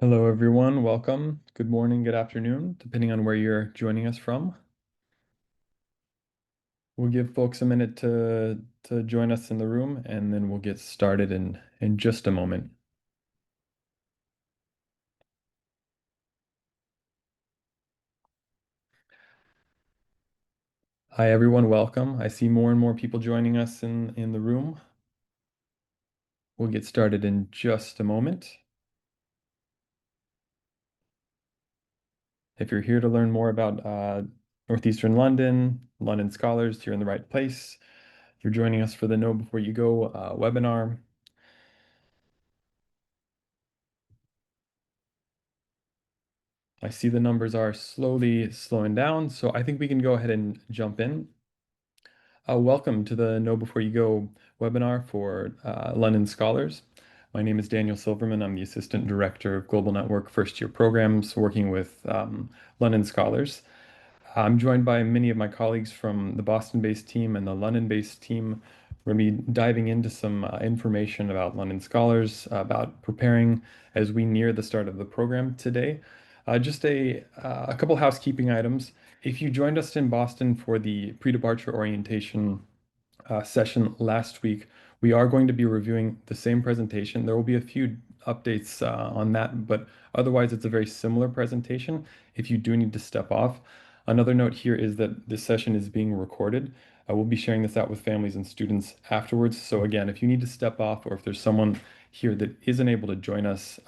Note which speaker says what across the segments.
Speaker 1: Hello, everyone. Welcome. Good morning, good afternoon, depending on where you're joining us from. We'll give folks a minute to join us in the room, and then we'll get started in just a moment. Hi, everyone. Welcome. I see more and more people joining us in the room. We'll get started in just a moment. If you're here to learn more about Northeastern London, London Scholars, you're in the right place. You're joining us for the Know Before You Go webinar. I see the numbers are slowly slowing down, so I think we can go ahead and jump in. Welcome to the Know Before You Go webinar for London Scholars. My name is Daniel Silverman. I'm the Assistant Director of Global Network First Year Programs working with London Scholars. I'm joined by many of my colleagues from the Boston-based team and the London-based team. We're going to be diving into some information about London Scholars, about preparing as we near the start of the program today. Just a couple housekeeping items. If you joined us in Boston for the pre-departure orientation session last week, we are going to be reviewing the same presentation. There will be a few updates on that, but otherwise it's a very similar presentation if you do need to step off. Another note here is that this session is being recorded. We'll be sharing this out with families and students afterwards. So again, if you need to step off or if there's someone here that isn't able to join us,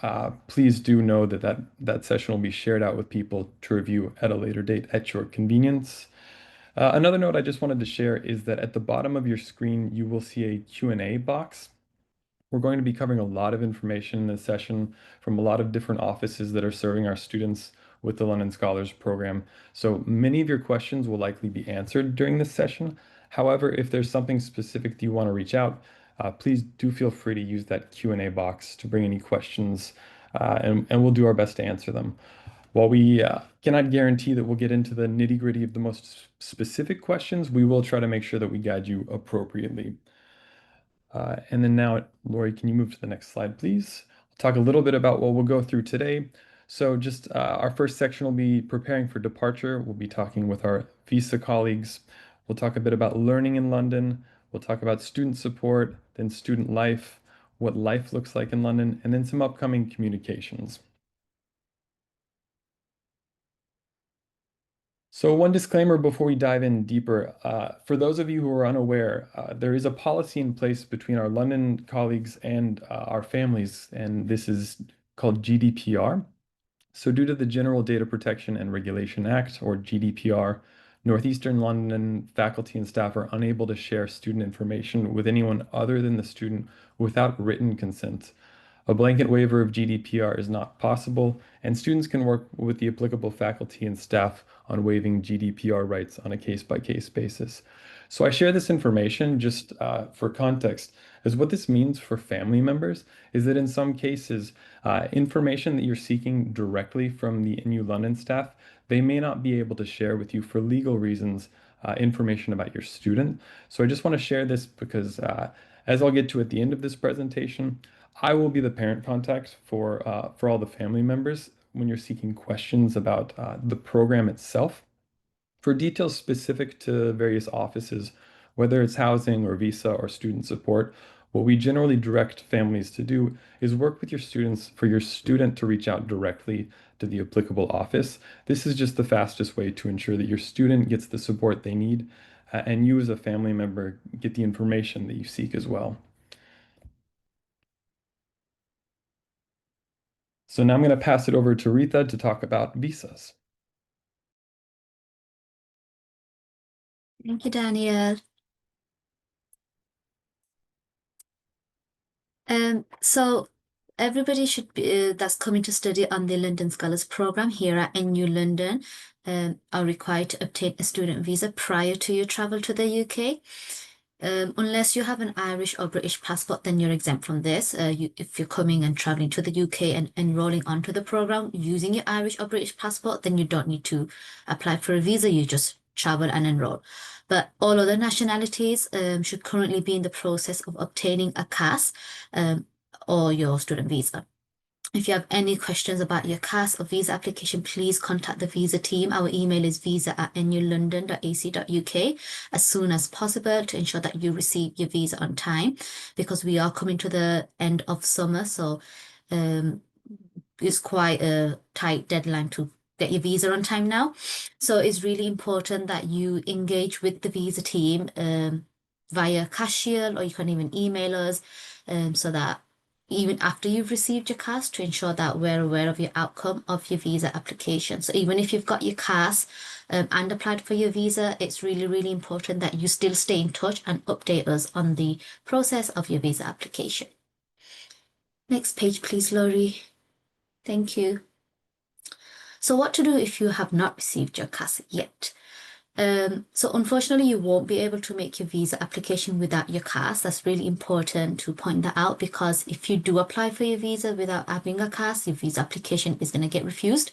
Speaker 1: please do know that session will be shared out with people to review at a later date at your convenience. Another note I just wanted to share is that at the bottom of your screen, you will see a Q&A box. We're going to be covering a lot of information in this session from a lot of different offices that are serving our students with the London Scholars Program. So many of your questions will likely be answered during this session. However, if there's something specific that you want to reach out, please do feel free to use that Q&A box to bring any questions, and we'll do our best to answer them. While we cannot guarantee that we'll get into the nitty-gritty of the most specific questions, we will try to make sure that we guide you appropriately. And then now, Lori, can you move to the next slide, please? I'll talk a little bit about what we'll go through today. So just our first section will be preparing for departure. We'll be talking with our visa colleagues. We'll talk a bit about learning in London. We'll talk about student support, then student life, what life looks like in London, and then some upcoming communications. So one disclaimer before we dive in deeper, for those of you who are unaware, there is a policy in place between our London colleagues and our families, and this is called GDPR. So due to the General Data Protection and Regulation Act, or GDPR, Northeastern London faculty and staff are unable to share student information with anyone other than the student without written consent. A blanket waiver of GDPR is not possible, and students can work with the applicable faculty and staff on waiving GDPR rights on a case-by-case basis. So I share this information just for context, as what this means for family members is that in some cases, information that you're seeking directly from the NU London staff, they may not be able to share with you for legal reasons, information about your student. So I just want to share this because as I'll get to at the end of this presentation, I will be the parent contact for all the family members when you're seeking questions about the program itself. For details specific to various offices, whether it's housing or visa or student support, what we generally direct families to do is work with your students for your student to reach out directly to the applicable office. This is just the fastest way to ensure that your student gets the support they need, and you as a family member get the information that you seek as well. So now I'm going to pass it over to Rita to talk about visas.
Speaker 2: Thank you, Daniel. So everybody should be that's coming to study on the London Scholars Program here at NU London are required to obtain a student visa prior to your travel to the UK. Unless you have an Irish or British passport, then you're exempt from this. If you're coming and traveling to the UK and enrolling onto the program using your Irish or British passport, then you don't need to apply for a visa. You just travel and enroll. But all other nationalities should currently be in the process of obtaining a CAS or your student visa. If you have any questions about your CAS or visa application, please contact the visa team. Our email is visa@nulondon.ac.uk as soon as possible to ensure that you receive your visa on time because we are coming to the end of summer. So um, it's quite a tight deadline to get your visa on time now. So it's really important that you engage with the visa team via cashier, or you can even email us so that even after you've received your CAS to ensure that we're aware of your outcome of your visa application. So even if you've got your CAS and applied for your visa, it's really, really important that you still stay in touch and update us on the process of your visa application. Next page, please, Laurie. Thank you. So what to do if you have not received your CAS yet? So unfortunately, you won't be able to make your visa application without your CAS. That's really important to point that out because if you do apply for your visa without having a CAS, your visa application is going to get refused.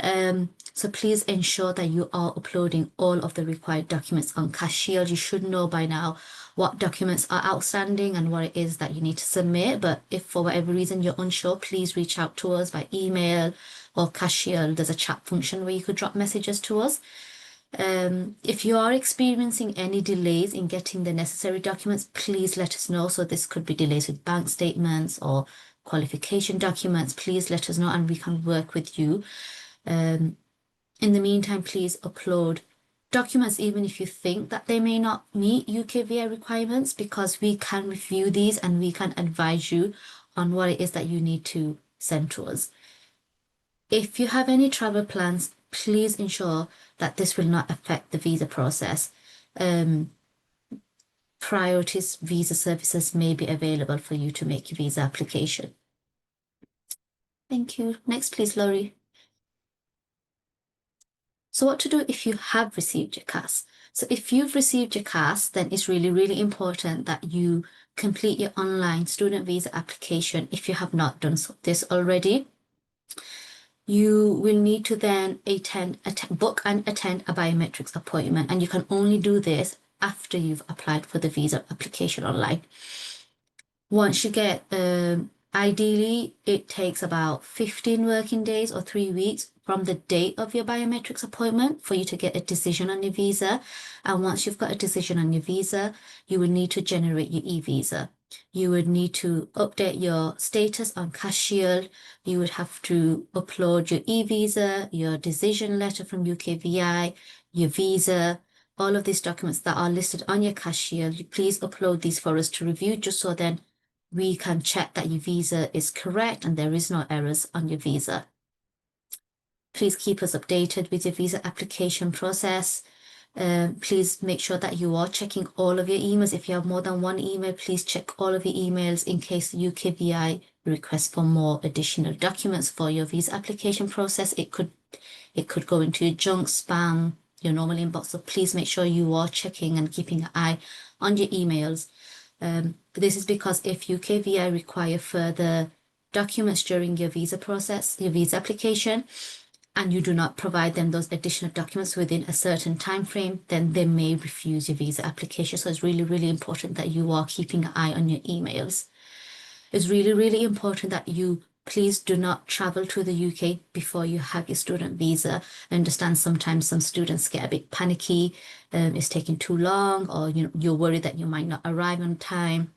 Speaker 2: So please ensure that you are uploading all of the required documents on CAS Shield. You should know by now what documents are outstanding and what it is that you need to submit. But if for whatever reason you're unsure, please reach out to us by email or CAS Shield. There's a chat function where you could drop messages to us. If you are experiencing any delays in getting the necessary documents, please let us know. So this could be delays with bank statements or qualification documents. Please let us know and we can work with you. In the meantime, please upload documents even if you think that they may not meet UKVI requirements because we can review these and we can advise you on what it is that you need to send to us. If you have any travel plans, please ensure that this will not affect the visa process. Priorities visa services may be available for you to make your visa application. Thank you. Next, please, Laurie. So what to do if you have received your CAS? So if you've received your CAS, then it's really, really important that you complete your online student visa application if you have not done this already. You will need to then book and attend a biometrics appointment, and you can only do this after you've applied for the visa application online. Once you get, ideally, it takes about 15 working days or 3 weeks from the date of your biometrics appointment for you to get a decision on your visa. And once you've got a decision on your visa, you will need to generate your e-visa. You would need to update your status on CAS Shield. You would have to upload your e-visa, your decision letter from UKVI, your visa, all of these documents that are listed on your CAS Shield. Please upload these for us to review just so then we can check that your visa is correct and there is no errors on your visa. Please keep us updated with your visa application process. Please make sure that you are checking all of your emails. If you have more than one email, please check all of your emails in case the UKVI requests for more additional documents for your visa application process. It could go into your junk, spam, your normal inbox. So please make sure you are checking and keeping an eye on your emails. This is because if UKVI require further documents during your visa process, your visa application, and you do not provide them those additional documents within a certain time frame, then they may refuse your visa application. So it's really, really important that you are keeping an eye on your emails. It's really, really important that you please do not travel to the UK before you have your student visa. I understand sometimes some students get a bit panicky, it's taking too long, or you're worried that you might not arrive on time.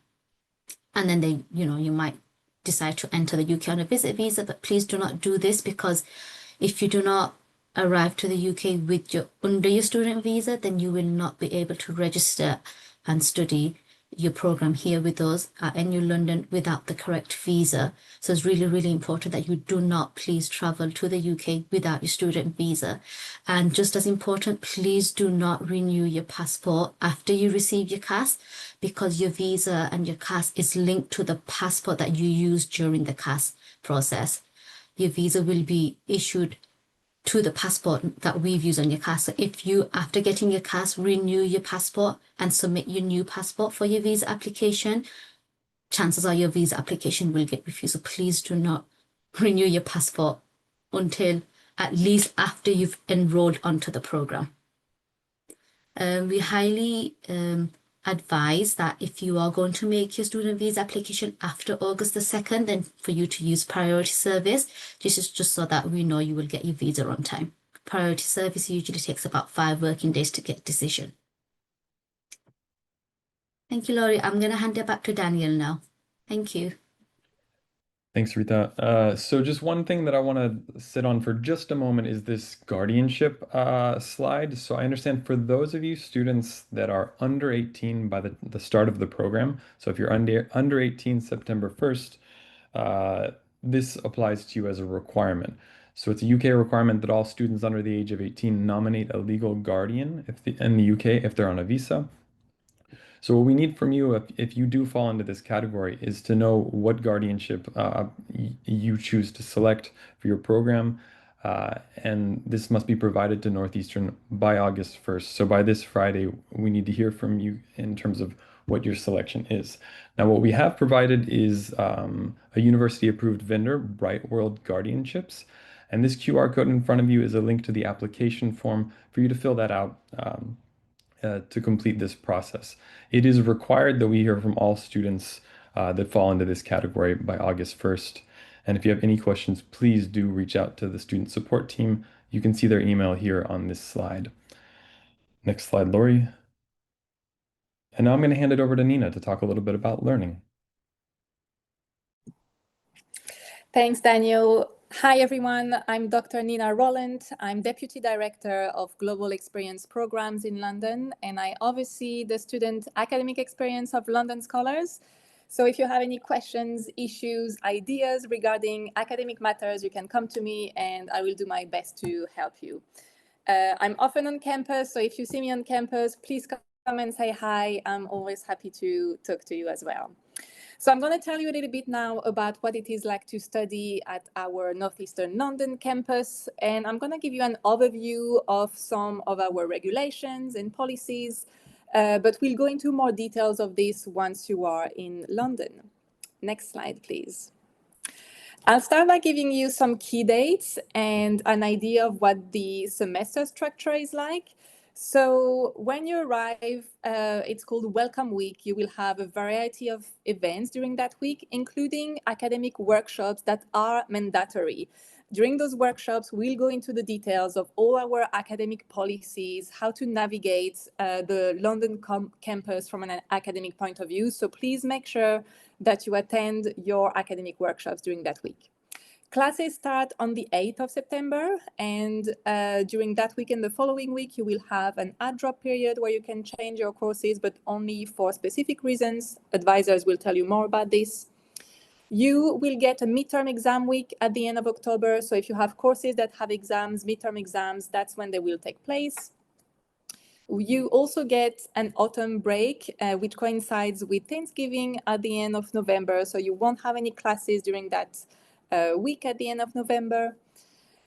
Speaker 2: And then you might decide to enter the UK on a visit visa, but please do not do this because if you do not arrive to the UK with under your student visa, then you will not be able to register and study your program here with us at NU London without the correct visa. So it's really, really important that you do not please travel to the UK without your student visa. And just as important, please do not renew your passport after you receive your CAS because your visa and your CAS is linked to the passport that you use during the CAS process. Your visa will be issued to the passport that we've used on your CAS. So if you, after getting your CAS, renew your passport and submit your new passport for your visa application, chances are your visa application will get refused. So please do not renew your passport until at least after you've enrolled onto the program. We highly advise that if you are going to make your student visa application after August the 2nd, then for you to use priority service. This is just so that we know you will get your visa on time. Priority service usually takes about 5 working days to get decision. Thank you, Laurie. I'm going to hand it back to Daniel now. Thank you.
Speaker 1: Thanks, Rita. So just one thing that I want to sit on for just a moment is this guardianship slide. So I understand for those of you students that are under 18 by the start of the program, so if you're under 18 September 1st, this applies to you as a requirement. So it's a UK requirement that all students under the age of 18 nominate a legal guardian in the UK if they're on a visa. So what we need from you, if you do fall into this category, is to know what guardianship you choose to select for your program. And this must be provided to Northeastern by August 1st. So by this Friday, we need to hear from you in terms of what your selection is. Now, what we have provided is a university-approved vendor, Bright World Guardianships. And this QR code in front of you is a link to the application form for you to fill that out. To complete this process. It is required that we hear from all students that fall into this category by August 1st. And if you have any questions, please do reach out to the student support team. You can see their email here on this slide. Next slide, Lori. And now I'm going to hand it over to Nina to talk a little bit about learning.
Speaker 3: Thanks, Daniel. Hi, everyone. I'm Dr. Nina Rowland. I'm Deputy Director of Global Experience Programs in London, and I oversee the student academic experience of London scholars. So if you have any questions, issues, ideas regarding academic matters, you can come to me and I will do my best to help you. I'm often on campus, so if you see me on campus, please come and say hi. I'm always happy to talk to you as well. So I'm going to tell you a little bit now about what it is like to study at our Northeastern London campus. And I'm going to give you an overview of some of our regulations and policies, but we'll go into more details of this once you are in London. Next slide, please. I'll start by giving you some key dates and an idea of what the semester structure is like. So when you arrive, it's called Welcome Week. You will have a variety of events during that week, including academic workshops that are mandatory. During those workshops, we'll go into the details of all our academic policies, how to navigate the London campus from an academic point of view. So please make sure that you attend your academic workshops during that week. Classes start on the 8th of September, and during that week and the following week, you will have an add-drop period where you can change your courses, but only for specific reasons. Advisors will tell you more about this. You will get a midterm exam week at the end of October. So if you have courses that have exams, midterm exams, that's when they will take place. You also get an autumn break, which coincides with Thanksgiving at the end of November. So you won't have any classes during that week at the end of November.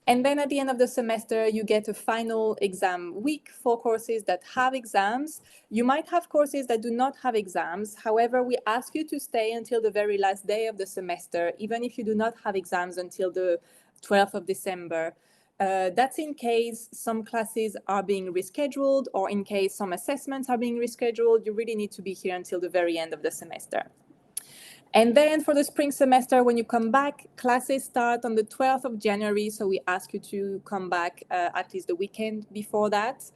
Speaker 3: And then at the end of the semester, you get a final exam week for courses that have exams. You might have courses that do not have exams. However, we ask you to stay until the very last day of the semester, even if you do not have exams until the 12th of December. That's in case some classes are being rescheduled or in case some assessments are being rescheduled. You really need to be here until the very end of the semester. And then for the spring semester, when you come back, classes start on the 12th of January. So we ask you to come back at least the weekend before that.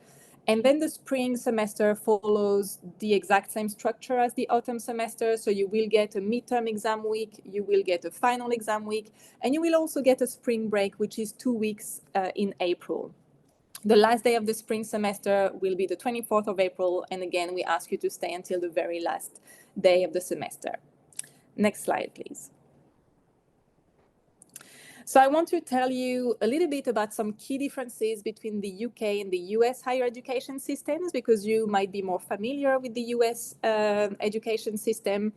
Speaker 3: And then the spring semester follows the exact same structure as the autumn semester. So you will get a midterm exam week, you will get a final exam week, and you will also get a spring break, which is 2 weeks in April. The last day of the spring semester will be the 24th of April. And again, we ask you to stay until the very last day of the semester. Next slide, please. So I want to tell you a little bit about some key differences between the UK and the US higher education systems, because you might be more familiar with the US education system.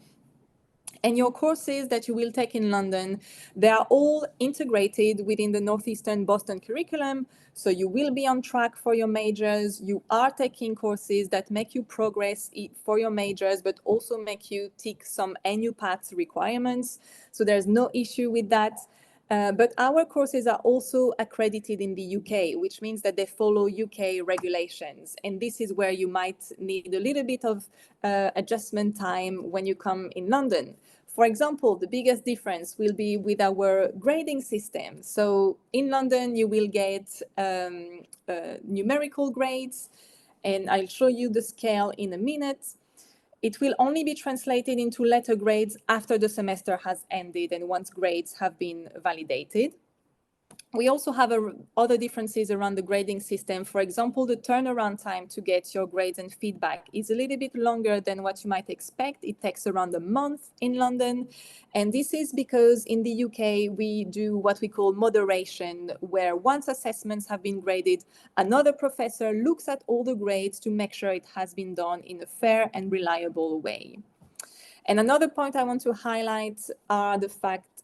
Speaker 3: And your courses that you will take in London, they are all integrated within the Northeastern Boston curriculum. So you will be on track for your majors. You are taking courses that make you progress for your majors, but also make you tick some NU Paths requirements. So there's no issue with that. But our courses are also accredited in the UK, which means that they follow UK regulations. And this is where you might need a little bit of adjustment time when you come in London. For example, the biggest difference will be with our grading system. So in London, you will get numerical grades, and I'll show you the scale in a minute. It will only be translated into letter grades after the semester has ended and once grades have been validated. We also have other differences around the grading system. For example, the turnaround time to get your grades and feedback is a little bit longer than what you might expect. It takes around a month in London. And this is because in the UK, we do what we call moderation, where once assessments have been graded, another professor looks at all the grades to make sure it has been done in a fair and reliable way. And another point I want to highlight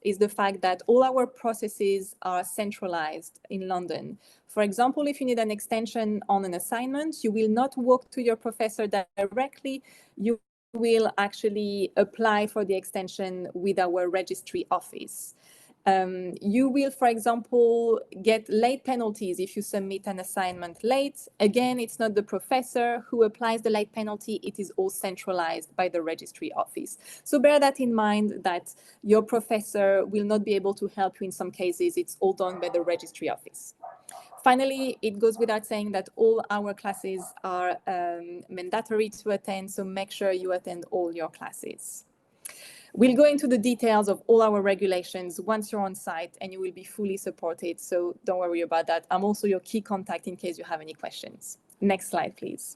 Speaker 3: is the fact that all our processes are centralized in London. For example, if you need an extension on an assignment, you will not walk to your professor directly. You will actually apply for the extension with our registry office. You will, for example, get late penalties if you submit an assignment late. Again, it's not the professor who applies the late penalty. It is all centralized by the registry office. So bear that in mind, that your professor will not be able to help you in some cases. It's all done by the registry office. Finally, it goes without saying that all our classes are mandatory to attend, so make sure you attend all your classes. We'll go into the details of all our regulations once you're on site, and you will be fully supported, so don't worry about that. I'm also your key contact in case you have any questions. Next slide, please.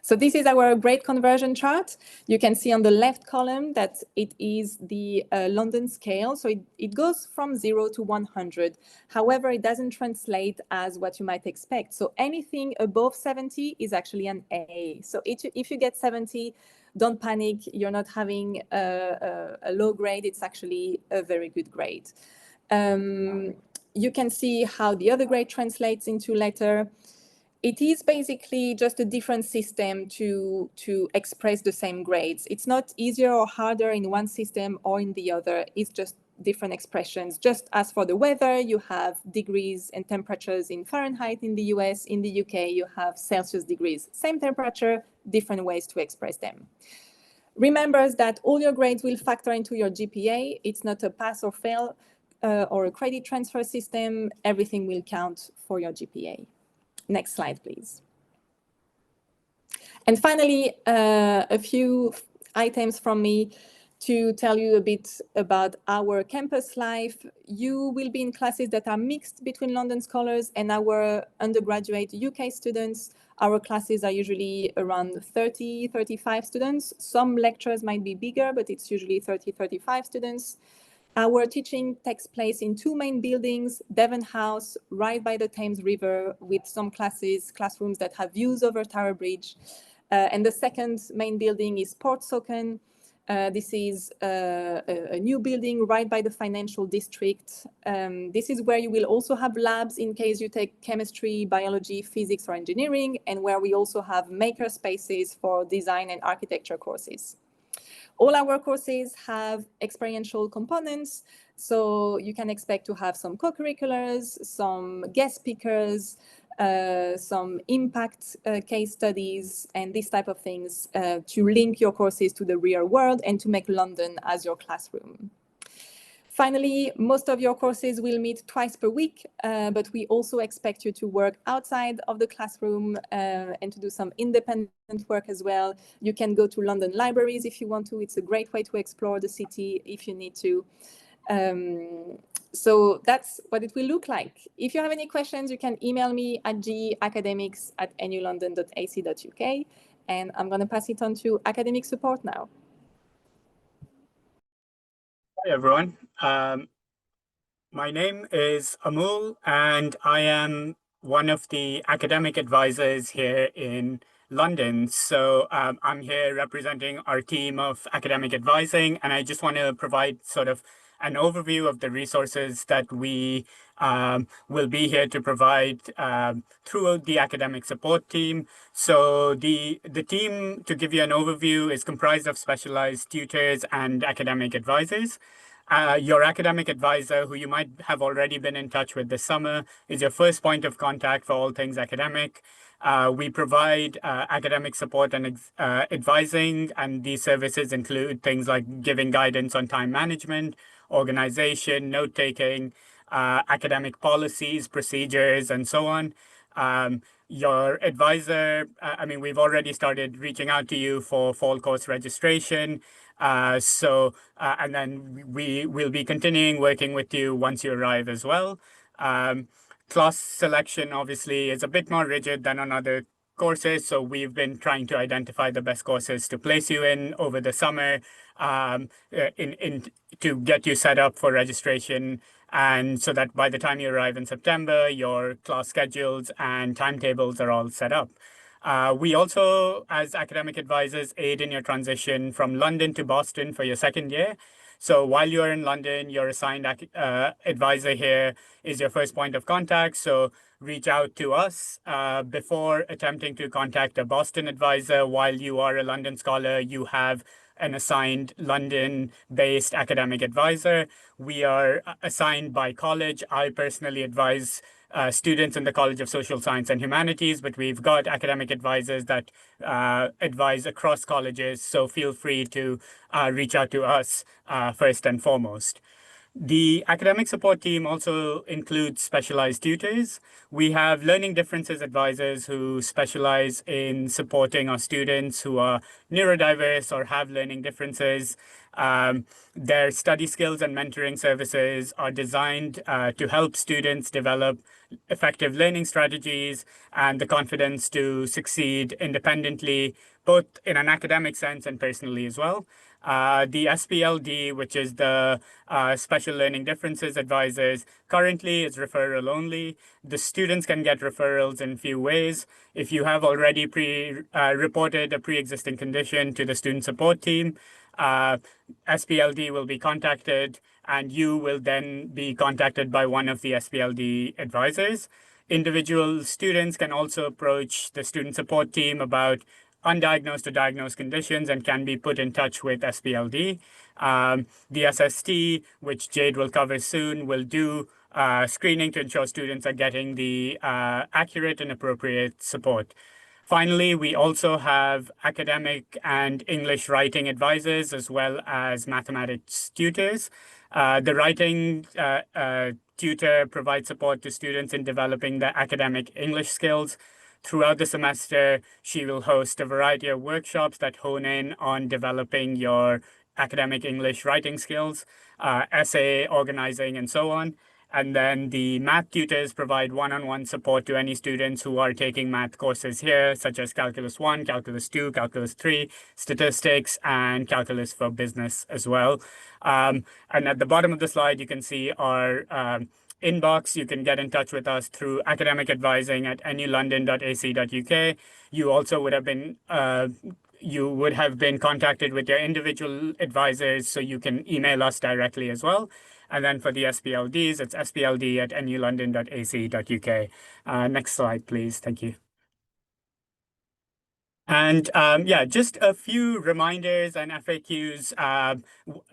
Speaker 3: So this is our grade conversion chart. You can see on the left column that it is the London scale. So it goes from 0 to 100. However, it doesn't translate as what you might expect. So anything above 70 is actually an A. So if you get 70, don't panic. You're not having a low grade. It's actually a very good grade. You can see how the other grade translates into letter. It is basically just a different system to express the same grades. It's not easier or harder in one system or in the other. It's just different expressions. Just as for the weather, you have degrees and temperatures in Fahrenheit in the US. In the UK, you have Celsius degrees. Same temperature, different ways to express them. Remember that all your grades will factor into your GPA. It's not a pass or fail or a credit transfer system. Everything will count for your GPA. Next slide, please. And finally, a few items from me to tell you a bit about our campus life. You will be in classes that are mixed between London scholars and our undergraduate UK students. Our classes are usually around 30, 35 students. Some lectures might be bigger, but it's usually 30, 35 students. Our teaching takes place in two main buildings, Devon House, right by the Thames River, with some classrooms that have views over Tower Bridge. And the second main building is Portsoken. This is a new building right by the financial district. This is where you will also have labs in case you take chemistry, biology, physics, or engineering, and where we also have maker spaces for design and architecture courses. All our courses have experiential components, so you can expect to have some co-curriculars, some guest speakers, some impact case studies, and these type of things to link your courses to the real world and to make London as your classroom. Finally, most of your courses will meet twice per week, but we also expect you to work outside of the classroom and to do some independent work as well. You can go to London libraries if you want to. It's a great way to explore the city if you need to. So that's what it will look like. If you have any questions, you can email me at geacademics@nulondon.ac.uk, and I'm going to pass it on to academic support now.
Speaker 4: Hi, everyone. My name is Amul, and I am one of the academic advisors here in London. So I'm here representing our team of academic advising, and I just want to provide sort of an overview of the resources that we will be here to provide throughout the academic support team. So the team, to give you an overview, is comprised of specialized tutors and academic advisors. Your academic advisor, who you might have already been in touch with this summer, is your first point of contact for all things academic. We provide academic support and advising, and these services include things like giving guidance on time management, organization, note-taking, academic policies, procedures, and so on. Your advisor, I mean, we've already started reaching out to you for fall course registration. And then we will be continuing working with you once you arrive as well. Class selection obviously is a bit more rigid than on other courses, so we've been trying to identify the best courses to place you in over the summer, to get you set up for registration, and so that by the time you arrive in September, your class schedules and timetables are all set up. We also, as academic advisors, aid in your transition from London to Boston for your second year. So while you're in London, your assigned advisor here is your first point of contact. So reach out to us before attempting to contact a Boston advisor. While you are a London scholar, you have an assigned London-based academic advisor. We are assigned by college. I personally advise students in the College of Social Science and Humanities, but we've got academic advisors that advise across colleges, so feel free to reach out to us first and foremost. The academic support team also includes specialized tutors. We have learning differences advisors who specialize in supporting our students who are neurodiverse or have learning differences. Their study skills and mentoring services are designed to help students develop effective learning strategies and the confidence to succeed independently, both in an academic sense and personally as well. The SPLD, which is the Special Learning Differences Advisors, currently is referral only. The students can get referrals in few ways. If you have already reported a pre-existing condition to the student support team, SPLD will be contacted, and you will then be contacted by one of the SPLD advisors. Individual students can also approach the student support team about undiagnosed or diagnosed conditions and can be put in touch with SPLD. The SST, which Jade will cover soon, will do screening to ensure students are getting the accurate and appropriate support. Finally, we also have academic and English writing advisors as well as mathematics tutors. The writing tutor provides support to students in developing their academic English skills. Throughout the semester, she will host a variety of workshops that hone in on developing your academic English writing skills, essay organizing, and so on. And then the math tutors provide one-on-one support to any students who are taking math courses here, such as Calculus 1, Calculus 2, Calculus 3, Statistics, and Calculus for Business as well. And at the bottom of the slide, you can see our inbox. You can get in touch with us through academic.advising@nulondon.ac.uk. You also would have been contacted with your individual advisors, so you can email us directly as well. And then for the SPLDs, it's spld@nulondon.ac.uk. Next slide, please. Thank you. And yeah, just a few reminders and FAQs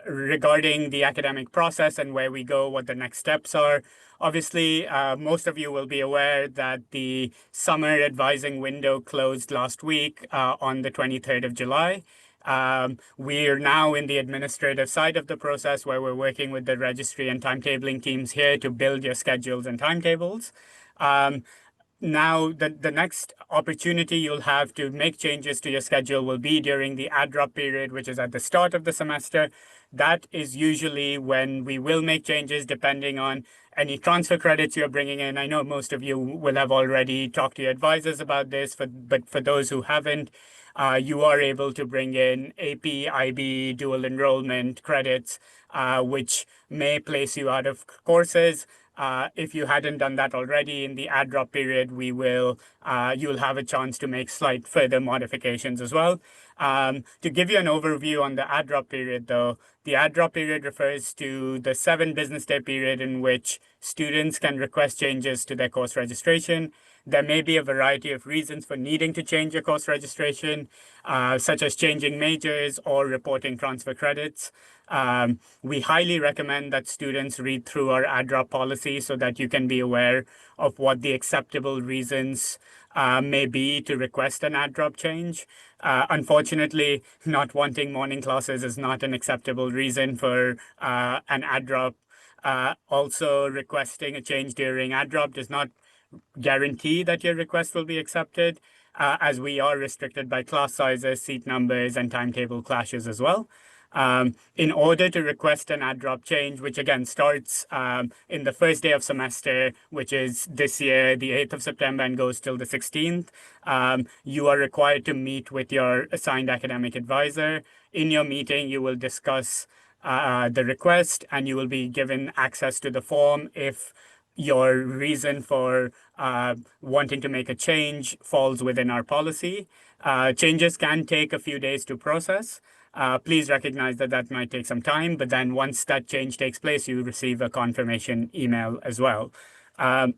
Speaker 4: regarding the academic process and where we go, what the next steps are. Obviously, most of you will be aware that the summer advising window closed last week on the 23rd of July. We are now in the administrative side of the process where we're working with the registry and timetabling teams here to build your schedules and timetables. Now, the next opportunity you'll have to make changes to your schedule will be during the add drop period, which is at the start of the semester. That is usually when we will make changes depending on any transfer credits you're bringing in. I know most of you will have already talked to your advisors about this, but for those who haven't, you are able to bring in AP, IB, dual enrollment credits, which may place you out of courses. If you hadn't done that already in the add drop period, you'll have a chance to make slight further modifications as well. To give you an overview on the add drop period, though, the add drop period refers to the 7 business day period in which students can request changes to their course registration. There may be a variety of reasons for needing to change your course registration, such as changing majors or reporting transfer credits. We highly recommend that students read through our ADROP policy so that you can be aware of what the acceptable reasons may be to request an ADROP change. Unfortunately, not wanting morning classes is not an acceptable reason for an ADROP. Also, requesting a change during ADROP does not guarantee that your request will be accepted, as we are restricted by class sizes, seat numbers, and timetable clashes as well. In order to request an ADROP change, which again starts in the first day of semester, which is this year, the 8th of September, and goes till the 16th, you are required to meet with your assigned academic advisor. In your meeting, you will discuss the request, and you will be given access to the form if your reason for wanting to make a change falls within our policy. Changes can take a few days to process. Please recognize that that might take some time, but then once that change takes place, you receive a confirmation email as well. To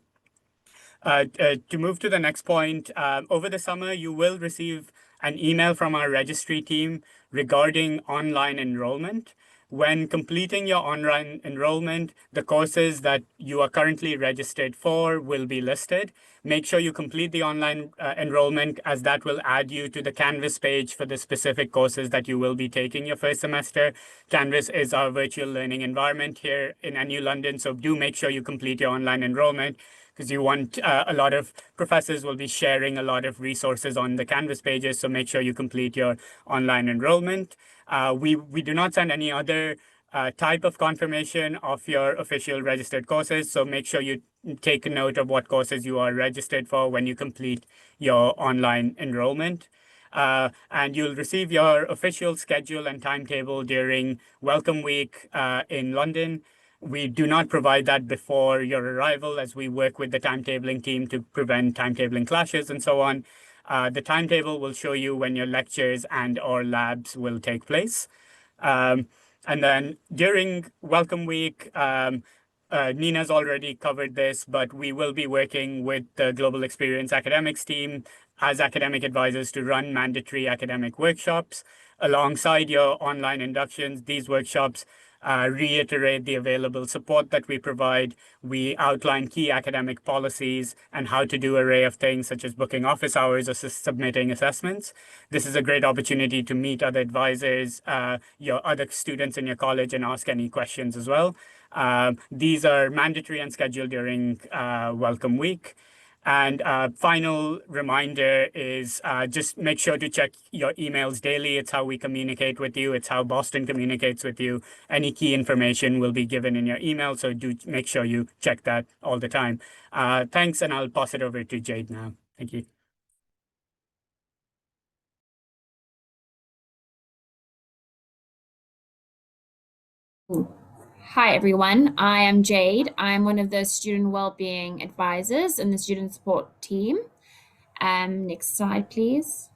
Speaker 4: move to the next point, over the summer, you will receive an email from our registry team regarding online enrollment. When completing your online enrollment, the courses that you are currently registered for will be listed. Make sure you complete the online enrollment, as that will add you to the Canvas page for the specific courses that you will be taking your first semester. Canvas is our virtual learning environment here in NU London, so do make sure you complete your online enrollment, because you want a lot of professors will be sharing a lot of resources on the Canvas pages, so make sure you complete your online enrollment. We do not send any other type of confirmation of your official registered courses, so make sure you take a note of what courses you are registered for when you complete your online enrollment. And you'll receive your official schedule and timetable during Welcome Week in London. We do not provide that before your arrival, as we work with the timetabling team to prevent timetabling clashes and so on. The timetable will show you when your lectures and/or labs will take place. And then during Welcome Week, Nina's already covered this, but we will be working with the Global Experience Academics team as academic advisors to run mandatory academic workshops. Alongside your online inductions, these workshops reiterate the available support that we provide. We outline key academic policies and how to do an array of things, such as booking office hours or submitting assessments. This is a great opportunity to meet other advisors, your other students in your college, and ask any questions as well. These are mandatory and scheduled during Welcome Week. And final reminder is just make sure to check your emails daily. It's how we communicate with you. It's how Boston communicates with you. Any key information will be given in your email, so do make sure you check that all the time. Thanks, and I'll pass it over to Jade now. Thank you.
Speaker 5: Hi, everyone. I am Jade. I'm one of the student wellbeing advisors in the student support team. Next slide, please.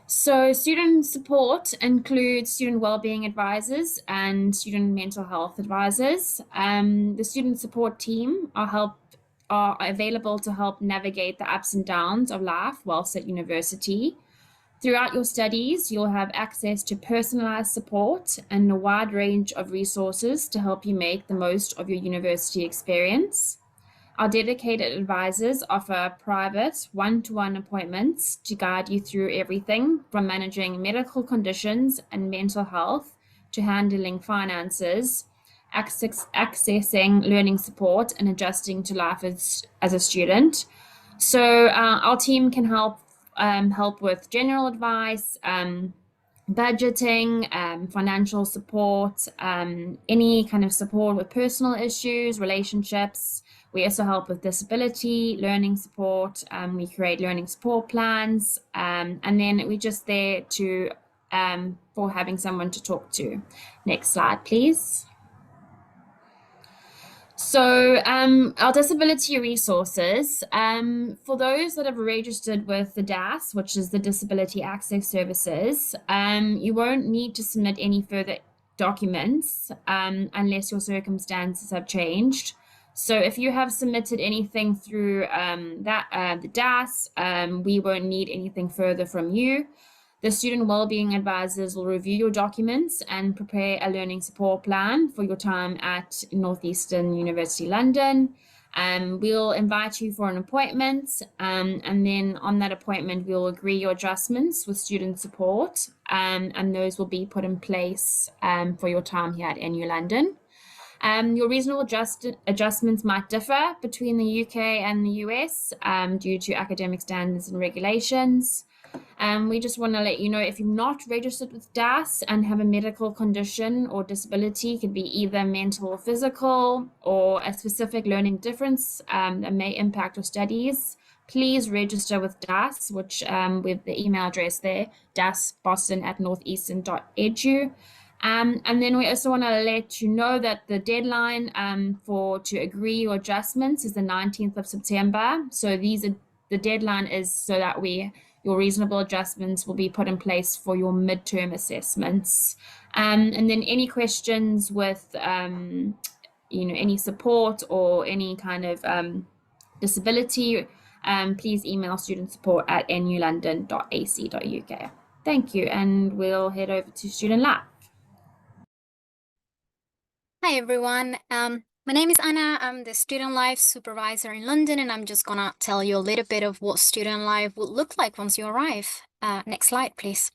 Speaker 5: So student support includes student wellbeing advisors and student mental health advisors. The student support team are available to help navigate the ups and downs of life whilst at university. Throughout your studies, you'll have access to personalized support and a wide range of resources to help you make the most of your university experience. Our dedicated advisors offer private one-to-one appointments to guide you through everything from managing medical conditions and mental health to handling finances, accessing learning support, and adjusting to life as a student. So our team can help with general advice, budgeting, financial support, any kind of support with personal issues, relationships. We also help with disability, learning support. We create learning support plans, and then we're just there to for having someone to talk to. Next slide, please. So our disability resources, for those that have registered with the DAS, which is the Disability Access Services, you won't need to submit any further documents unless your circumstances have changed. So if you have submitted anything through the DAS, we won't need anything further from you. The student wellbeing advisors will review your documents and prepare a learning support plan for your time at Northeastern University London. We'll invite you for an appointment, and then on that appointment, we'll agree your adjustments with student support, and those will be put in place for your time here at NU London. Your reasonable adjustments might differ between the UK and the US due to academic standards and regulations. We just want to let you know, if you're not registered with DAS and have a medical condition or disability, it could be either mental or physical, or a specific learning difference that may impact your studies, please register with DAS, which with the email address there, dasboston@northeastern.edu. And then we also want to let you know that the deadline to agree your adjustments is the 19th of September. So the deadline is so that your reasonable adjustments will be put in place for your midterm assessments. And then any questions with any support or any kind of disability, please email studentsupport@nulondon.ac.uk. Thank you, and we'll head over to Student Life.
Speaker 6: Hi everyone, my name is Anna. I'm the Student Life Supervisor in London, and I'm just gonna tell you a little bit of what student life would look like once you arrive. Next slide, please.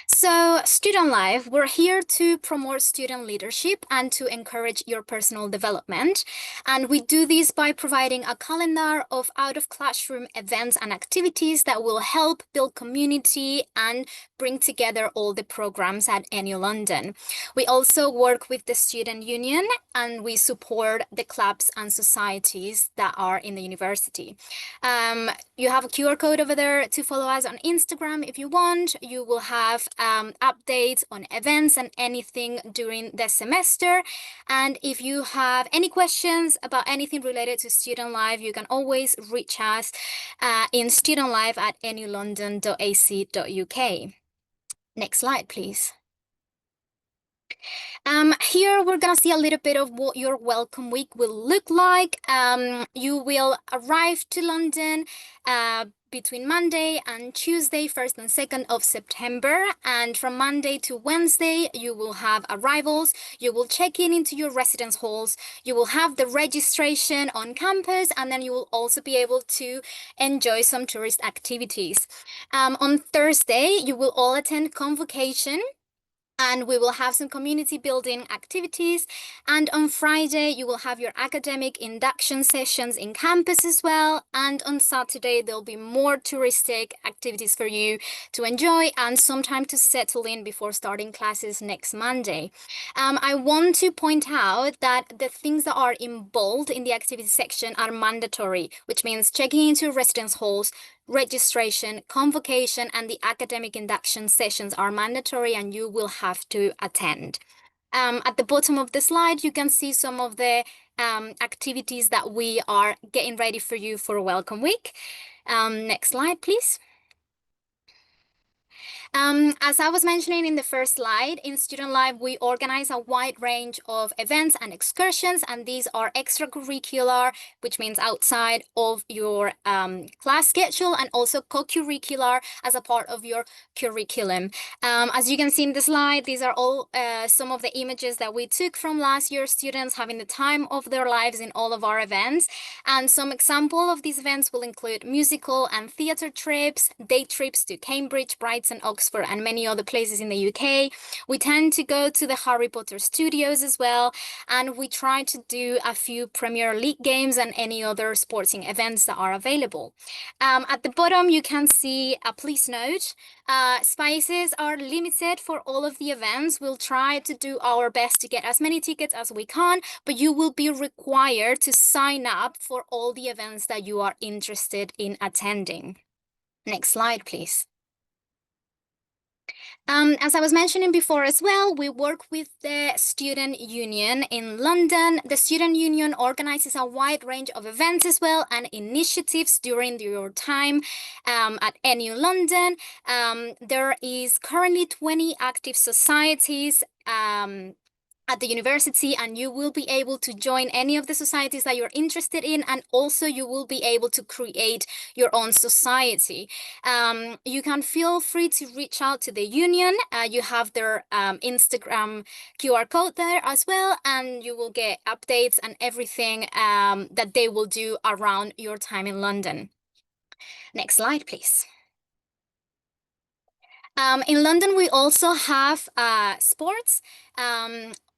Speaker 6: So, student life, we're here to promote student leadership and to encourage your personal development. And we do this by providing a calendar of out-of-classroom events and activities that will help build community and bring together all the programs at NU London. We also work with the Student Union, and we support the clubs and societies that are in the university. You have a QR code over there to follow us on Instagram if you want. You will have updates on events and anything during the semester. And if you have any questions about anything related to student life, you can always reach us in studentlife@nulondon.ac.uk. Next slide, please. Here we're gonna see a little bit of what your welcome week will look like. You will arrive to London between Monday and Tuesday, 1st and 2nd of September. And from Monday to Wednesday, you will have arrivals. You will check in into your residence halls. You will have the registration on campus, and then you will also be able to enjoy some tourist activities. On Thursday, you will all attend convocation, and we will have some community building activities. And on Friday, you will have your academic induction sessions in campus as well. And on Saturday, there'll be more touristic activities for you to enjoy and some time to settle in before starting classes next Monday. I want to point out that the things that are in bold in the activity section are mandatory, which means checking into residence halls, registration, convocation, and the academic induction sessions are mandatory, and you will have to attend. At the bottom of the slide, you can see some of the activities that we are getting ready for you for Welcome Week. Next slide, please. As I was mentioning in the first slide, in Student Life, we organize a wide range of events and excursions, and these are extracurricular, which means outside of your class schedule, and also co-curricular as a part of your curriculum. As you can see in the slide, these are all some of the images that we took from last year's students having the time of their lives in all of our events. And some example of these events will include musical and theatre trips, day trips to Cambridge, Brighton, Oxford, and many other places in the UK. We tend to go to the Harry Potter studios as well, and we try to do a few Premier League games and any other sporting events that are available. At the bottom, you can see a please note. Spaces are limited for all of the events. We'll try to do our best to get as many tickets as we can, but you will be required to sign up for all the events that you are interested in attending. Next slide, please. As I was mentioning before as well, we work with the Student Union in London. The Student Union organizes a wide range of events as well and initiatives during your time at NU London. There is currently 20 active societies at the university, and you will be able to join any of the societies that you're interested in, and also you will be able to create your own society. You can feel free to reach out to the union. You have their Instagram QR code there as well, and you will get updates and everything that they will do around your time in London. Next slide, please. In London, we also have sports.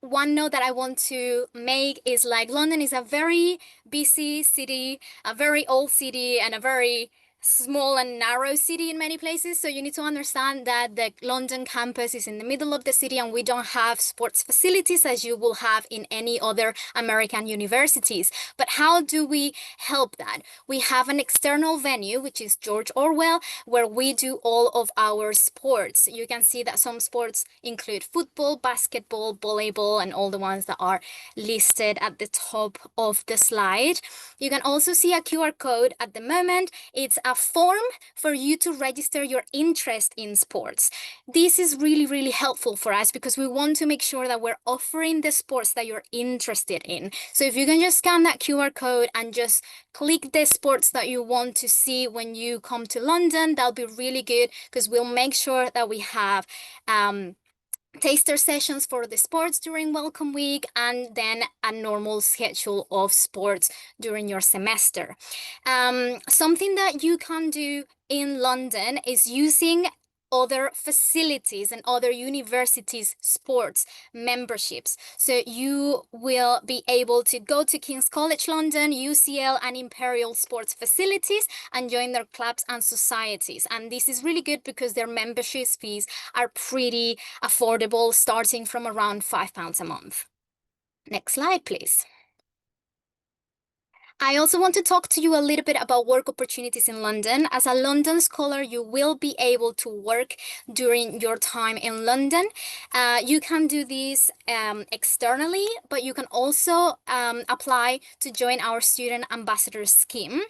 Speaker 6: One note that I want to make is like London is a very busy city, a very old city, and a very small and narrow city in many places. So you need to understand that the London campus is in the middle of the city, and we don't have sports facilities as you will have in any other American universities. But how do we help that? We have an external venue, which is George Orwell, where we do all of our sports. You can see that some sports include football, basketball, volleyball, and all the ones that are listed at the top of the slide. You can also see a QR code at the moment. It's a form for you to register your interest in sports. This is really, really helpful for us because we want to make sure that we're offering the sports that you're interested in. So if you can just scan that QR code and just click the sports that you want to see when you come to London, that'll be really good because we'll make sure that we have taster sessions for the sports during Welcome Week, and then a normal schedule of sports during your semester. Something that you can do in London is using other facilities and other universities' sports memberships. So you will be able to go to King's College London, UCL, and Imperial sports facilities and join their clubs and societies. And this is really good because their membership fees are pretty affordable, starting from around £5 a month. Next slide, please. I also want to talk to you a little bit about work opportunities in London. As a London scholar, you will be able to work during your time in London. You can do this externally, but you can also apply to join our Student Ambassador Scheme.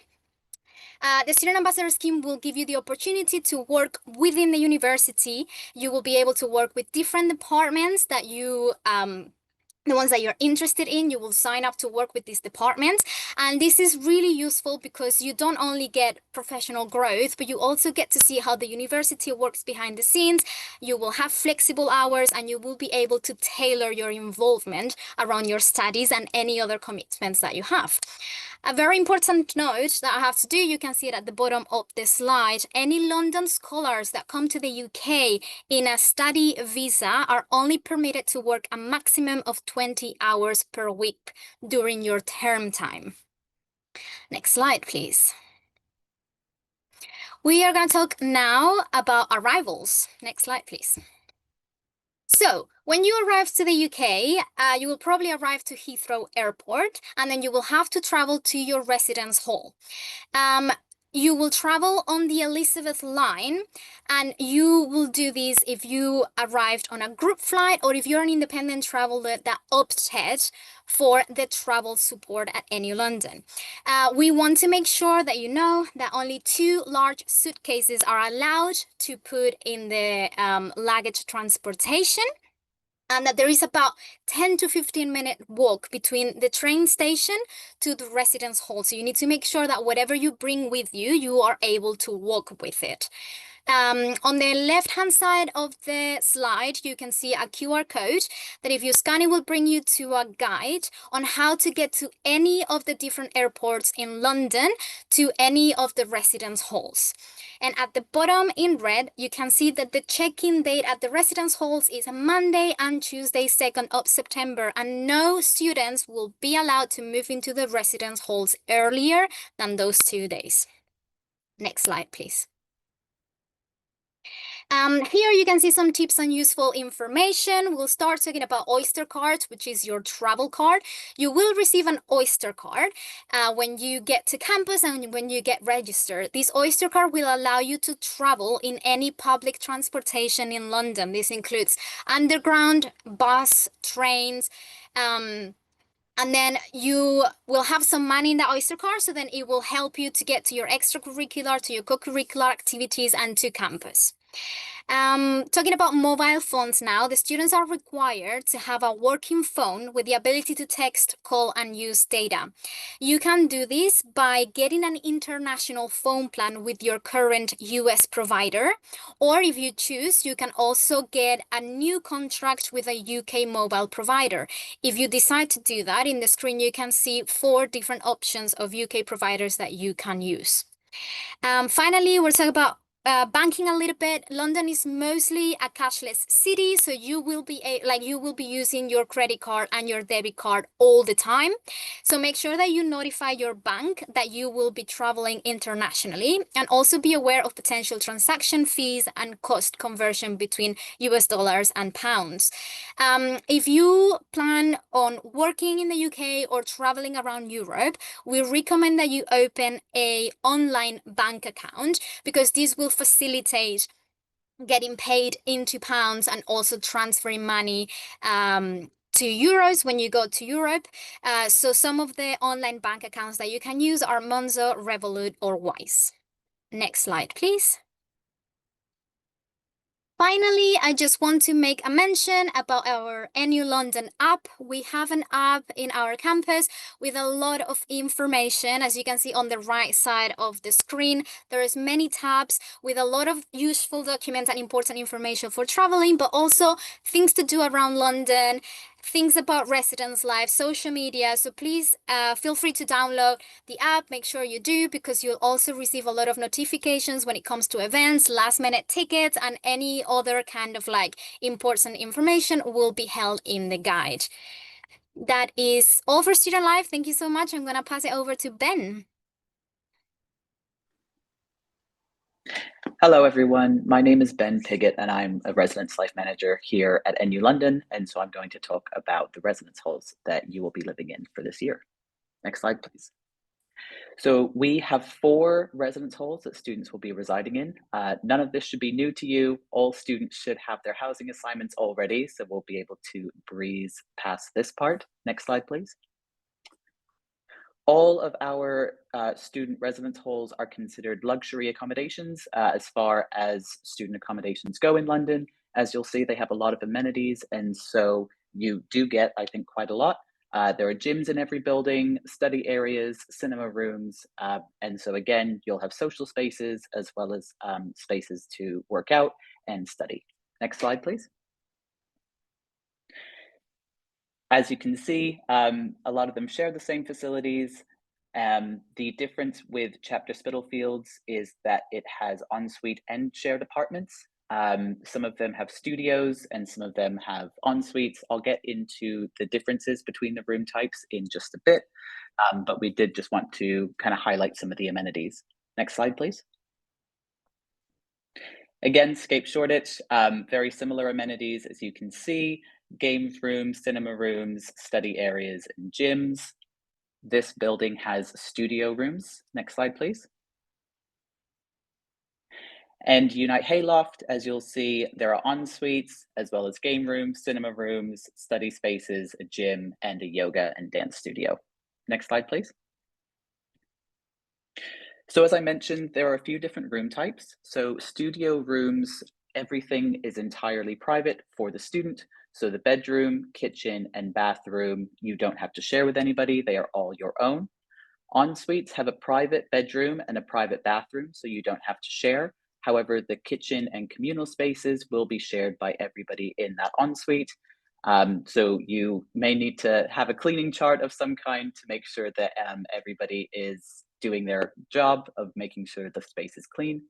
Speaker 6: The Student Ambassador Scheme will give you the opportunity to work within the university. You will be able to work with different departments that you the ones that you're interested in. You will sign up to work with these departments. And this is really useful because you don't only get professional growth, but you also get to see how the university works behind the scenes. You will have flexible hours, and you will be able to tailor your involvement around your studies and any other commitments that you have. A very important note that I have to do, you can see it at the bottom of the slide. Any London scholars that come to the UK in a study visa are only permitted to work a maximum of 20 hours per week during your term time. Next slide, please. We are going to talk now about arrivals. Next slide, please. So when you arrive to the UK, you will probably arrive to Heathrow Airport, and then you will have to travel to your residence hall. You will travel on the Elizabeth line, and you will do this if you arrived on a group flight or if you're an independent traveler that opted for the travel support at NU London. We want to make sure that you know that only 2 large suitcases are allowed to put in the luggage transportation, and that there is about 10 to 15-minute walk between the train station to the residence hall. So you need to make sure that whatever you bring with you, you are able to walk with it. On the left-hand side of the slide, you can see a QR code that if you scan it will bring you to a guide on how to get to any of the different airports in London to any of the residence halls. And at the bottom in red, you can see that the check-in date at the residence halls is Monday and Tuesday, 2nd of September, and no students will be allowed to move into the residence halls earlier than those 2 days. Next slide, please. Here you can see some tips and useful information. We'll start talking about Oyster cards, which is your travel card. You will receive an Oyster card when you get to campus and when you get registered. This Oyster card will allow you to travel in any public transportation in London. This includes underground, bus, trains, and then you will have some money in the Oyster card, so then it will help you to get to your extracurricular, to your co-curricular activities, and to campus. Talking about mobile phones now, the students are required to have a working phone with the ability to text, call, and use data. You can do this by getting an international phone plan with your current US provider, or if you choose, you can also get a new contract with a UK mobile provider. If you decide to do that, in the screen you can see 4 different options of UK providers that you can use. Finally, we'll talk about banking a little bit. London is mostly a cashless city, so you will be using your credit card and your debit card all the time. So make sure that you notify your bank that you will be traveling internationally, and also be aware of potential transaction fees and cost conversion between US dollars and pounds. If you plan on working in the UK or traveling around Europe, we recommend that you open a online bank account, because this will facilitate getting paid into pounds and also transferring money to euros when you go to Europe. So some of the online bank accounts that you can use are Monzo, Revolut, or Wise. Next slide, please. Finally, I just want to make a mention about our NU London app. We have an app in our campus with a lot of information. As you can see on the right side of the screen, there is many tabs with a lot of useful documents and important information for traveling, but also things to do around London, things about residence life, social media. So please feel free to download the app. Make sure you do, because you'll also receive a lot of notifications when it comes to events, last minute tickets, and any other kind of important information will be held in the guide. That is all for Student Life. Thank you so much. I'm going to pass it over to Ben.
Speaker 7: Hello, everyone. My name is Ben Piggott, and I'm a Residence Life Manager here at NU London. And so I'm going to talk about the residence halls that you will be living in for this year. Next slide, please. So we have 4 residence halls that students will be residing in. None of this should be new to you. All students should have their housing assignments already, so we'll be able to breeze past this part. Next slide, please. All of our student residence halls are considered luxury accommodations as far as student accommodations go in London. As you'll see, they have a lot of amenities, and so you do get, I think, quite a lot. There are gyms in every building, study areas, cinema rooms, and so again, you'll have social spaces as well as spaces to work out and study. Next slide, please. As you can see, a lot of them share the same facilities. The difference with Chapter Spitalfields is that it has ensuite and shared apartments. Some of them have studios and some of them have ensuites. I'll get into the differences between the room types in just a bit, but we did just want to kind of highlight some of the amenities. Next slide, please. Again, Scape Shoreditch, very similar amenities as you can see. Games rooms, cinema rooms, study areas, and gyms. This building has studio rooms. Next slide, please. And Unite Hayloft, as you'll see, there are en-suites as well as game rooms, cinema rooms, study spaces, a gym, and a yoga and dance studio. Next slide, please. So as I mentioned, there are a few different room types. So studio rooms, everything is entirely private for the student. So the bedroom, kitchen, and bathroom, you don't have to share with anybody. They are all your own. En-suites have a private bedroom and a private bathroom, so you don't have to share. However, the kitchen and communal spaces will be shared by everybody in that ensuite. So you may need to have a cleaning chart of some kind to make sure that everybody is doing their job of making sure the space is clean.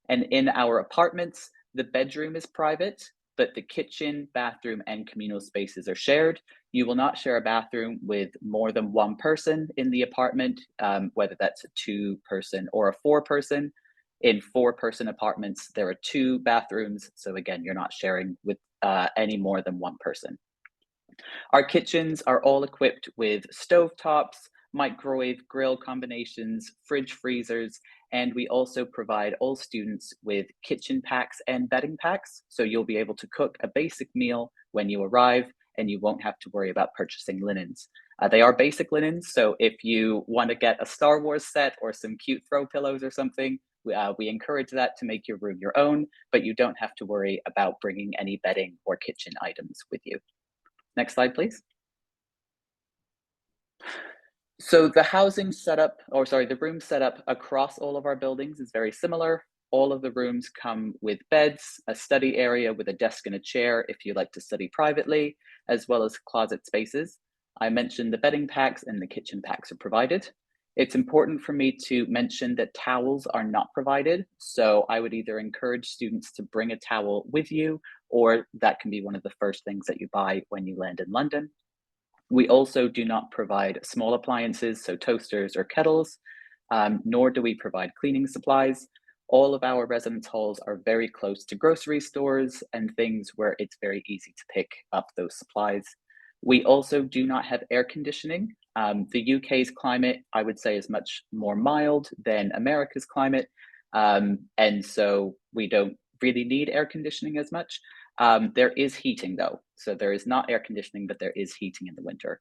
Speaker 7: And in our apartments, the bedroom is private, but the kitchen, bathroom, and communal spaces are shared. You will not share a bathroom with more than 1 person in the apartment, whether that's a 2-person or a 4-person. In 4-person apartments, there are 2 bathrooms. So again, you're not sharing with any more than 1 person. Our kitchens are all equipped with stovetops, microwave grill combinations, fridge freezers, and we also provide all students with kitchen packs and bedding packs. So you'll be able to cook a basic meal when you arrive, and you won't have to worry about purchasing linens. They are basic linens, so if you want to get a Star Wars set or some cute throw pillows or something, We encourage that to make your room your own, but you don't have to worry about bringing any bedding or kitchen items with you. Next slide, please. So the housing setup, or sorry, the room setup across all of our buildings is very similar. All of the rooms come with beds, a study area with a desk and a chair if you like to study privately, as well as closet spaces. I mentioned the bedding packs and the kitchen packs are provided. It's important for me to mention that towels are not provided. So I would either encourage students to bring a towel with you, or that can be one of the first things that you buy when you land in London. We also do not provide small appliances, so toasters or kettles, nor do we provide cleaning supplies. All of our residence halls are very close to grocery stores and things where it's very easy to pick up those supplies. We also do not have air conditioning. The UK's climate, I would say, is much more mild than America's climate. And so we don't really need air conditioning as much. There is heating though. So there is not air conditioning, but there is heating in the winter.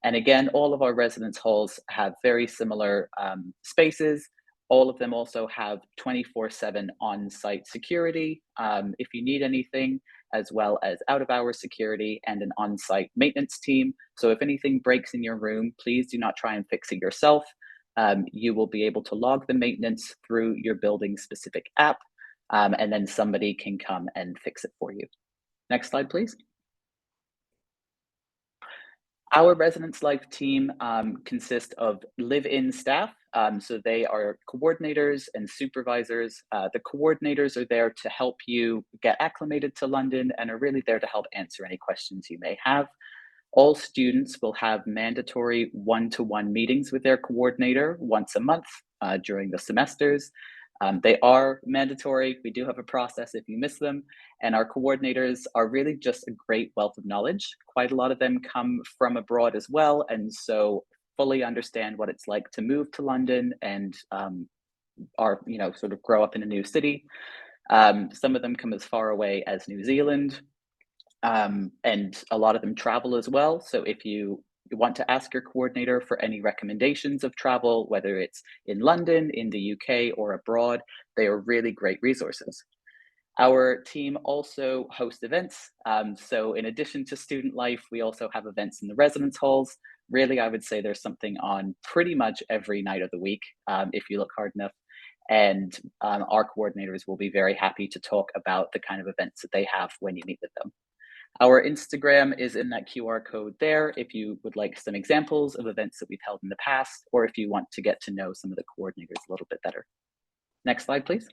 Speaker 7: And again, all of our residence halls have very similar spaces. All of them also have 24/7 on-site security if you need anything, as well as out-of-hours security and an on-site maintenance team. So if anything breaks in your room, please do not try and fix it yourself. You will be able to log the maintenance through your building specific app, and then somebody can come and fix it for you. Next slide, please. Our residence life team consists of live-in staff. So they are coordinators and supervisors. The coordinators are there to help you get acclimated to London and are really there to help answer any questions you may have. All students will have mandatory one-to-one meetings with their coordinator once a month during the semesters. They are mandatory. We do have a process if you miss them. And our coordinators are really just a great wealth of knowledge. Quite a lot of them come from abroad as well. And so fully understand what it's like to move to London and are, sort of grow up in a new city. Some of them come as far away as New Zealand. And a lot of them travel as well. So if you want to ask your coordinator for any recommendations of travel, whether it's in London, in the UK, or abroad, they are really great resources. Our team also hosts events. So in addition to student life, we also have events in the residence halls. Really, I would say there's something on pretty much every night of the week, if you look hard enough. And our coordinators will be very happy to talk about the kind of events that they have when you meet with them. Our Instagram is in that QR code there if you would like some examples of events that we've held in the past, or if you want to get to know some of the coordinators a little bit better. Next slide, please.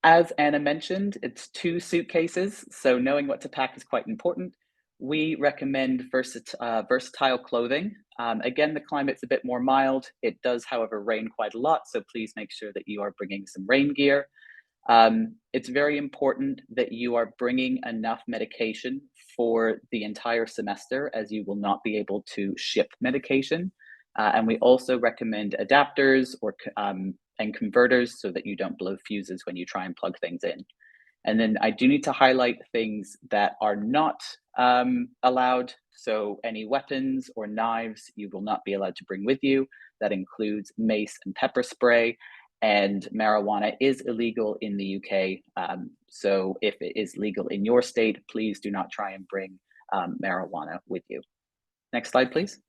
Speaker 7: As Anna mentioned, it's 2 suitcases, so knowing what to pack is quite important. We recommend versatile clothing. Again, the climate's a bit more mild. It does, however, rain quite a lot, so please make sure that you are bringing some rain gear. It's very important that you are bringing enough medication for the entire semester, as you will not be able to ship medication. And we also recommend adapters and converters so that you don't blow fuses when you try and plug things in. And then I do need to highlight things that are not allowed. So any weapons or knives you will not be allowed to bring with you. That includes mace and pepper spray. And marijuana is illegal in the UK. So if it is legal in your state, please do not try and bring marijuana with you. Next slide, please.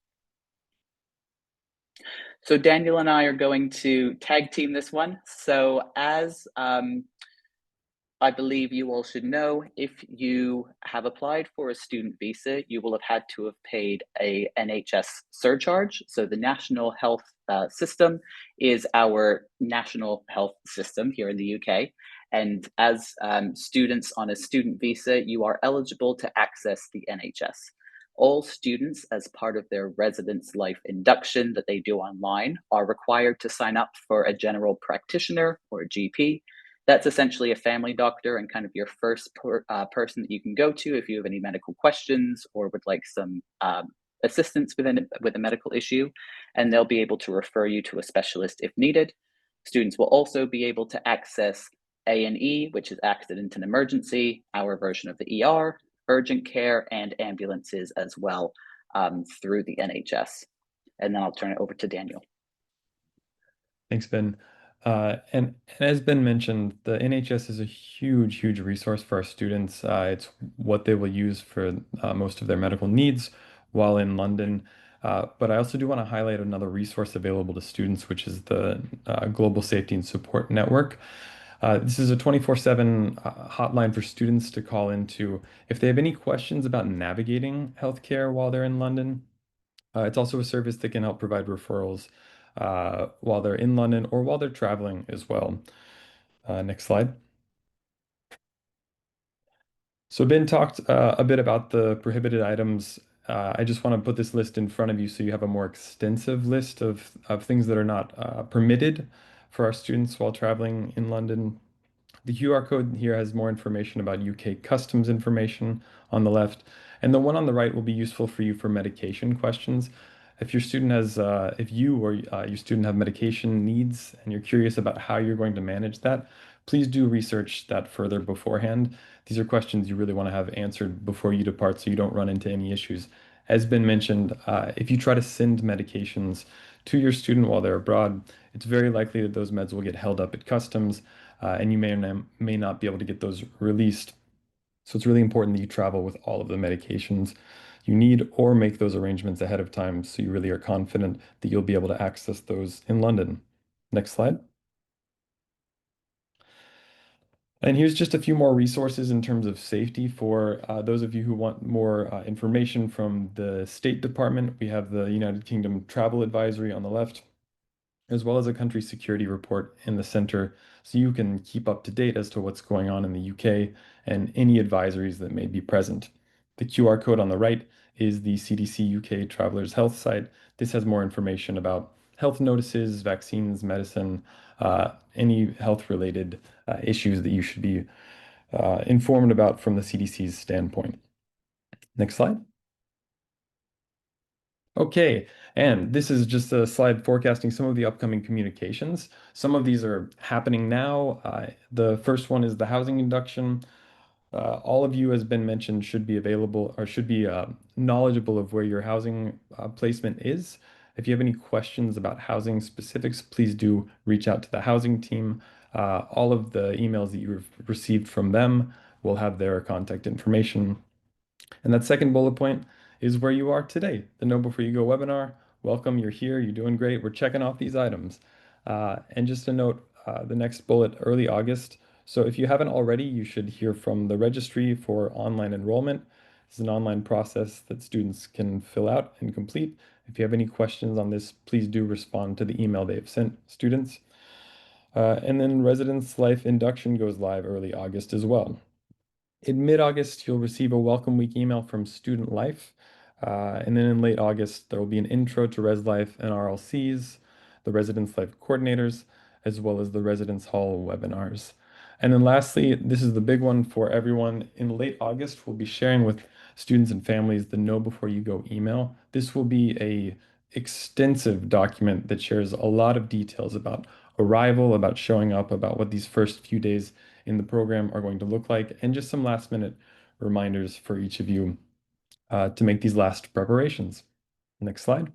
Speaker 7: So Daniel and I are going to tag team this one. So as I believe you all should know, if you have applied for a student visa, you will have had to have paid a NHS surcharge. So the National Health System is our national health system here in the UK. And as students on a student visa, you are eligible to access the NHS. All students, as part of their residence life induction that they do online, are required to sign up for a general practitioner or a GP. That's essentially a family doctor and kind of your first person that you can go to if you have any medical questions or would like some assistance with a medical issue, and they'll be able to refer you to a specialist if needed. Students will also be able to access A&E, which is accident and emergency, our version of the ER, urgent care, and ambulances as well through the NHS. And then I'll turn it over to Daniel.
Speaker 1: Thanks, Ben. And as Ben mentioned, the NHS is a huge, huge resource for our students. It's what they will use for most of their medical needs while in London. But I also do want to highlight another resource available to students, which is the Global Safety and Support Network. This is a 24/7 hotline for students to call into if they have any questions about navigating healthcare while they're in London. It's also a service that can help provide referrals while they're in London or while they're traveling as well. Next slide. So Ben talked a bit about the prohibited items. I just want to put this list in front of you so you have a more extensive list of things that are not permitted for our students while traveling in London. The QR code here has more information about UK customs information on the left, and the one on the right will be useful for you for medication questions. If you or your student have medication needs and you're curious about how you're going to manage that, please do research that further beforehand. These are questions you really want to have answered before you depart so you don't run into any issues. As been mentioned, if you try to send medications to your student while they're abroad, it's very likely that those meds will get held up at customs and you may not be able to get those released. So it's really important that you travel with all of the medications you need or make those arrangements ahead of time so you really are confident that you'll be able to access those in London. Next slide. And here's just a few more resources in terms of safety for those of you who want more information from the State Department. We have the United Kingdom Travel Advisory on the left, as well as a country security report in the center, so you can keep up to date as to what's going on in the UK and any advisories that may be present. The QR code on the right is the CDC UK Travelers Health site. This has more information about health notices, vaccines, medicine, any health-related issues that you should be informed about from the CDC's standpoint. Next slide. Okay, and this is just a slide forecasting some of the upcoming communications. Some of these are happening now. The first one is the housing induction. All of you, has been mentioned, should be available or should be knowledgeable of where your housing placement is. If you have any questions about housing specifics, please do reach out to the housing team. All of the emails that you've received from them will have their contact information. And that second bullet point is where you are today, the Know Before You Go webinar. Welcome, you're here, you're doing great. We're checking off these items. And just a note, the next bullet, early August. So if you haven't already, you should hear from the registry for online enrollment. It's an online process that students can fill out and complete. If you have any questions on this, please do respond to the email they've sent students. And then Residence Life Induction goes live early August as well. In mid-August, you'll receive a Welcome Week email from Student Life. And then in late August, there will be an intro to Res Life and RLCs, the Residence Life coordinators, as well as the Residence Hall webinars. And then lastly, this is the big one for everyone. In late August, we'll be sharing with students and families the Know Before You Go email. This will be a extensive document that shares a lot of details about arrival, about showing up, about what these first few days in the program are going to look like, and just some last minute reminders for each of you to make these last preparations. Next slide.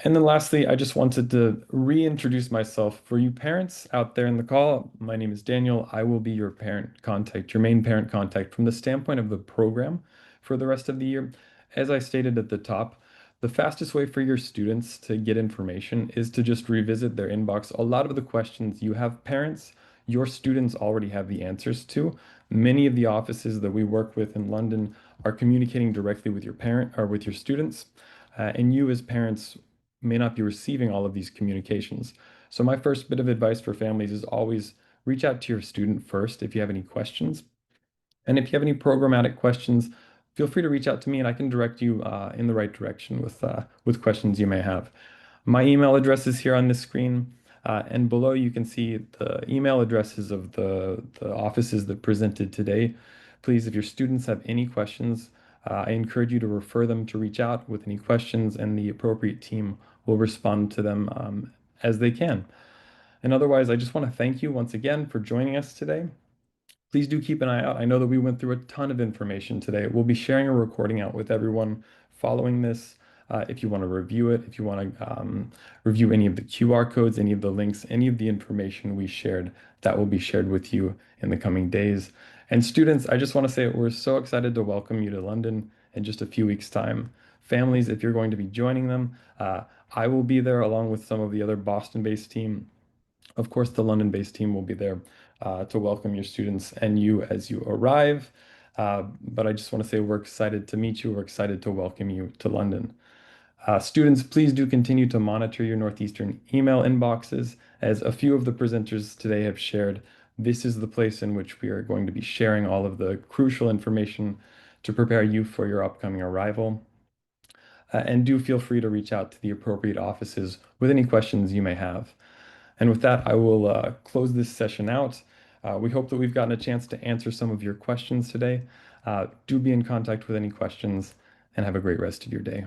Speaker 1: And then lastly, I just wanted to reintroduce myself. For you parents out there in the call, my name is Daniel. I will be your parent contact, your main parent contact from the standpoint of the program for the rest of the year. As I stated at the top, the fastest way for your students to get information is to just revisit their inbox. A lot of the questions you have, parents, your students already have the answers to. Many of the offices that we work with in London are communicating directly with your parent or with your students. And you as parents may not be receiving all of these communications. So my first bit of advice for families is always reach out to your student first if you have any questions. And if you have any programmatic questions, feel free to reach out to me and I can direct you in the right direction with questions you may have. My email address is here on this screen. And below you can see the email addresses of the offices that presented today. Please, if your students have any questions, I encourage you to refer them to reach out with any questions and the appropriate team will respond to them as they can. And otherwise, I just want to thank you once again for joining us today. Please do keep an eye out. I know that we went through a ton of information today. We'll be sharing a recording out with everyone following this. if you want to review it, if you want to review any of the QR codes, any of the links, any of the information we shared, that will be shared with you in the coming days. And students, I just want to say we're so excited to welcome you to London in just a few weeks' time. Families, if you're going to be joining them, I will be there along with some of the other Boston-based team. Of course, the London-based team will be there to welcome your students and you as you arrive. But I just want to say we're excited to meet you. We're excited to welcome you to London. Students, please do continue to monitor your Northeastern email inboxes. As a few of the presenters today have shared, this is the place in which we are going to be sharing all of the crucial information to prepare you for your upcoming arrival. And do feel free to reach out to the appropriate offices with any questions you may have. And with that, I will close this session out. We hope that we've gotten a chance to answer some of your questions today. Do be in contact with any questions and have a great rest of your day.